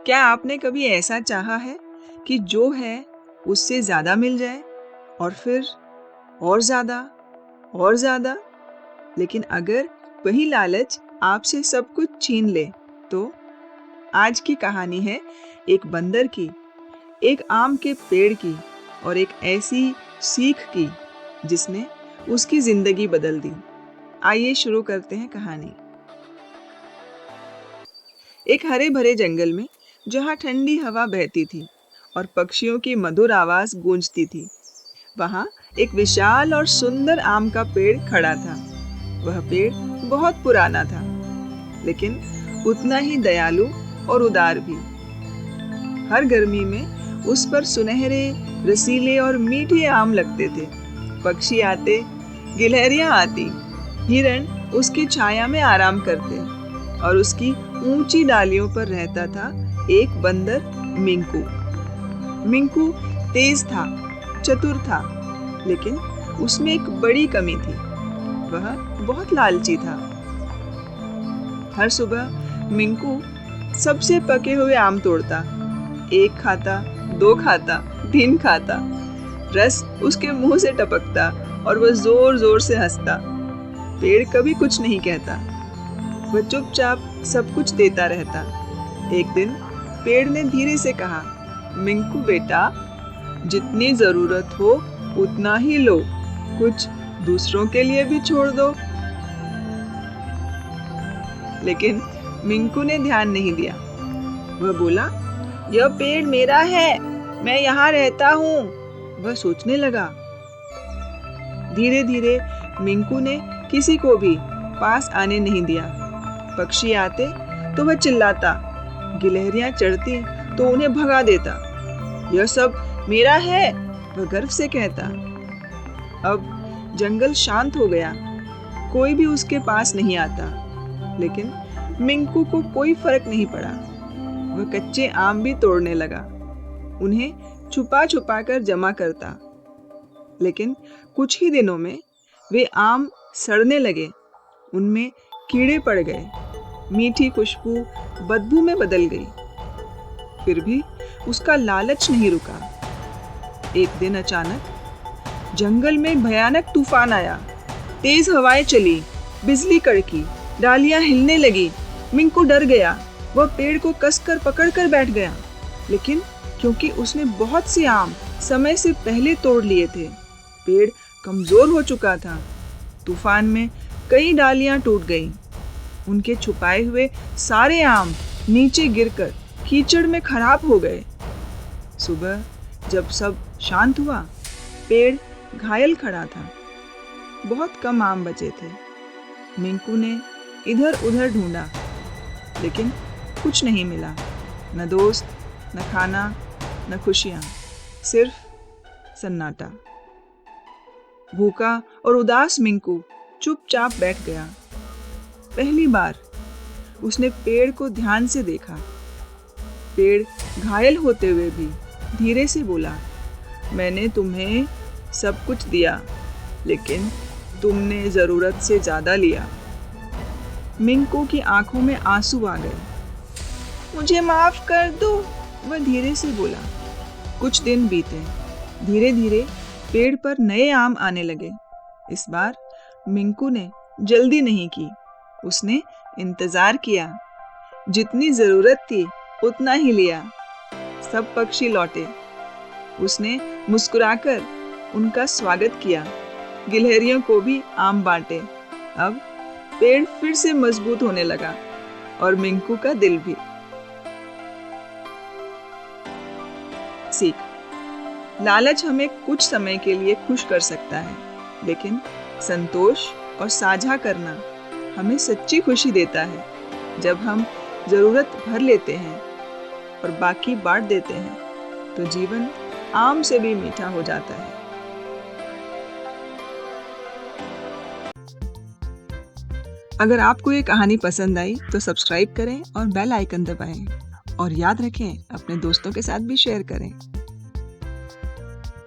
क्या आपने कभी ऐसा चाहा है कि जो है उससे ज़्यादा मिल जाए और फिर और ज़्यादा और ज़्यादा? लेकिन अगर वही लालच आपसे सब कुछ छीन ले तो? आज की कहानी है एक बंदर की, एक आम के पेड़ की और एक ऐसी सीख की जिसने उसकी जिंदगी बदल दी। आइए शुरू करते हैं कहानी। एक हरे भरे जंगल में जहाँ ठंडी हवा बहती थी और पक्षियों की मधुर आवाज गूंजती थी, वहाँ एक विशाल और सुंदर आम का पेड़ खड़ा था। वह पेड़ बहुत पुराना था, लेकिन उतना ही दयालु और उदार भी। हर गर्मी में उस पर सुनहरे, रसीले और मीठे आम लगते थे। पक्षी आते, गिलहरियां आती, हिरण उसकी छाया में आराम करते और उसकी ऊंची डालियों पर रहता था एक बंदर, मिंकू। मिंकू तेज था, चतुर था, लेकिन उसमें एक बड़ी कमी थी। वह बहुत लालची था। हर सुबह मिंकू सबसे पके हुए आम तोड़ता, एक खाता, दो खाता, 3 खाता। रस उसके मुंह से टपकता और वह जोर जोर से हंसता। पेड़ कभी कुछ नहीं कहता, वह चुपचाप सब कुछ देता रहता। एक दिन पेड़ ने धीरे से कहा, मिंकू बेटा, जितनी जरूरत हो उतना ही लो, कुछ दूसरों के लिए भी छोड़ दो। लेकिन मिंकू ने ध्यान नहीं दिया। वह बोला, यह पेड़ मेरा है, मैं यहाँ रहता हूँ। वह सोचने लगा। धीरे धीरे मिंकू ने किसी को भी पास आने नहीं दिया। पक्षी आते तो वह चिल्लाता, गिलहरियां चढ़ती तो उन्हें भगा देता। यह सब मेरा है, वह गर्व से कहता। अब जंगल शांत हो गया, कोई भी उसके पास नहीं आता। लेकिन मिंकू को कोई फर्क नहीं पड़ा। वह कच्चे आम भी तोड़ने लगा, उन्हें छुपा छुपा कर जमा करता। लेकिन कुछ ही दिनों में वे आम सड़ने लगे, उनमें कीड़े पड़ गए, मीठी खुशबू बदबू में बदल गई। फिर भी उसका लालच नहीं रुका। एक दिन अचानक जंगल में भयानक तूफान आया। तेज हवाएं चली, बिजली कड़की, डालियां हिलने लगी। मिंकू डर गया। वह पेड़ को कसकर पकड़कर बैठ गया। लेकिन क्योंकि उसने बहुत से आम समय से पहले तोड़ लिए थे, पेड़ कमजोर हो चुका था। तूफान में कई डालियां टूट गईं। उनके छुपाए हुए सारे आम नीचे गिरकर कीचड़ में खराब हो गए। सुबह जब सब शांत हुआ, पेड़ घायल खड़ा था। बहुत कम आम बचे थे। मिंकू ने इधर उधर ढूंढा, लेकिन कुछ नहीं मिला। न दोस्त, न खाना, न खुशियां, सिर्फ सन्नाटा। भूखा और उदास मिंकू चुपचाप बैठ गया। पहली बार उसने पेड़ को ध्यान से देखा। पेड़ घायल होते हुए भी धीरे से बोला, मैंने तुम्हें सब कुछ दिया, लेकिन तुमने जरूरत से ज्यादा लिया। मिंकू की आंखों में आंसू आ गए। मुझे माफ कर दो, वह धीरे से बोला। कुछ दिन बीते। धीरे धीरे पेड़ पर नए आम आने लगे। इस बार मिंकू ने जल्दी नहीं की, उसने इंतजार किया। जितनी जरूरत थी उतना ही लिया। सब पक्षी लौटे। उसने मुस्कुराकर उनका स्वागत किया। गिलहरियों को भी आम बांटे। अब पेड़ फिर से मजबूत होने लगा और मिंकू का दिल भी। सीख: लालच हमें कुछ समय के लिए खुश कर सकता है, लेकिन संतोष और साझा करना हमें सच्ची खुशी देता है। जब हम जरूरत भर लेते हैं और बाकी बांट देते हैं, तो जीवन आम से भी मीठा हो जाता है। अगर आपको ये कहानी पसंद आई तो सब्सक्राइब करें और बेल आइकन दबाएं। और याद रखें, अपने दोस्तों के साथ भी शेयर करें।